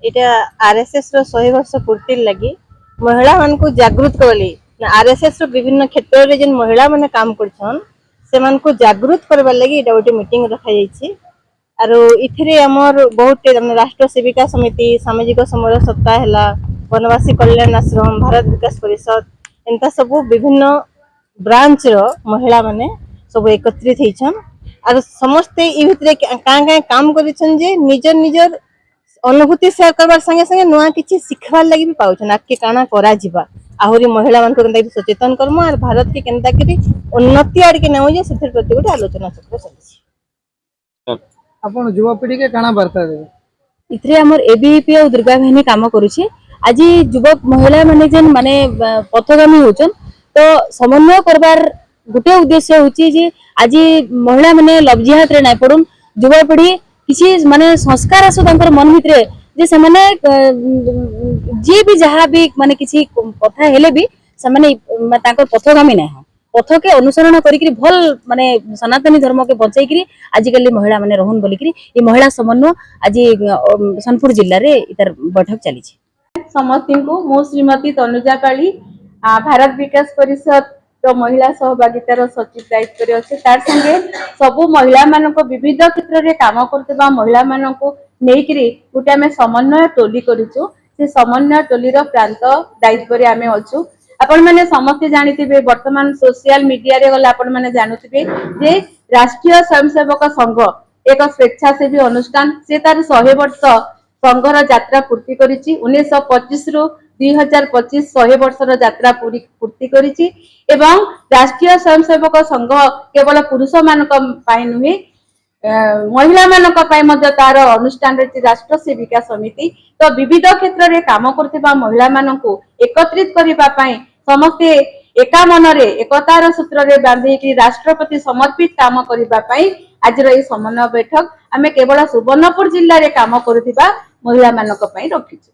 এটা आरएसएस रो 100 वर्ष पूर्ति लगी महिला मान को जागृत करली आरएसएस रो विभिन्न क्षेत्र रे जेन महिला माने काम करछन से मान को जागृत करबा लगी एटा ओटे मीटिंग रखा जाईछि आरो इथिरे हमर बहुत राष्ट्र सेविका समिति सामाजिक समर सप्ताह हला वनवासी कल्याण आश्रम भारत विकास परिषद एंता सब विभिन्न ब्रांच रो महिला माने सब एकत्रित हेछन आरो समस्ते ई भितरे का काम करिछन जे निजर निजर अनुभूति शेयर करबार संगे संगे नुआ किछि सिखबार लागि भी पाउछन आके काना करा जिबा आहुरी महिला मान को केनता सचेतन करमु और भारत के केनता करी उन्नति आड़ के नेउ जे सेथि प्रति गोटे आलोचना चक्र चलछि। आपण युवपीढ़ी के काना वार्ता देबे इथरे हमर एबीपी और दुर्गा बहनी काम करूछि आज युवक महिला माने जेन माने पथगामी होचन तो समन्वय करबार गोटे उद्देश्य होची जे आज महिला माने लव जिहाद रे नै पडुन युवपीढ़ी किसी माने संस्कार आसु तांकर मन भितरे जे से माने जी भी जहा भी माने किसी कथा हेले भी से माने तांकर पथगामी नै पथ के अनुसरण करिकरी भल माने सनातनी धर्म के बचाई करी आजिकल महिला माने रहन बोली करी ये महिला समन्वय आज सोनपुर जिल्ला रे इतर बैठक चली छै। समस्ती को मो श्रीमती तनुजा काली भारत विकास परिषद तो महिला सहभागितार सचिव दायित्व अच्छे तार संगे सबू महिला मान विविध क्षेत्र में काम करते महिला मान नहीं गोटे आम समन्वय टोली करूँ से समन्वय टोली प्रांत दायित्व आम अच्छू आपण मैंने समस्ते जानी वर्तमान सोशल मीडिया रे गला आपण मैंने जानुवे जे राष्ट्रीय स्वयंसेवक संघ एक स्वेच्छासेवी अनुष्ठान से तार 100 वर्ष संघर यात्रा पूर्ति करिछि 1925 रु 2025 100 वर्षर यात्रा पूर्ति करिछि एवं राष्ट्रीय स्वयंसेवक संघ केवल पुरुष मानक पाई नुहे महिला मानक पाई मध्य तार अनुष्ठान रही राष्ट्र सेविका समिति तो विविध क्षेत्र में काम करथिबा महिला मानकु एकत्रित करिबा पाई समस्ते एका मनरे एकतार सूत्र रे बांधी राष्ट्रपति समर्पित काम करिबा पाई आज ये समन्वय बैठक आमे केवल सुवर्णपुर जिल्ला रे काम करुथिबा महिला मानक पाई रखिछु।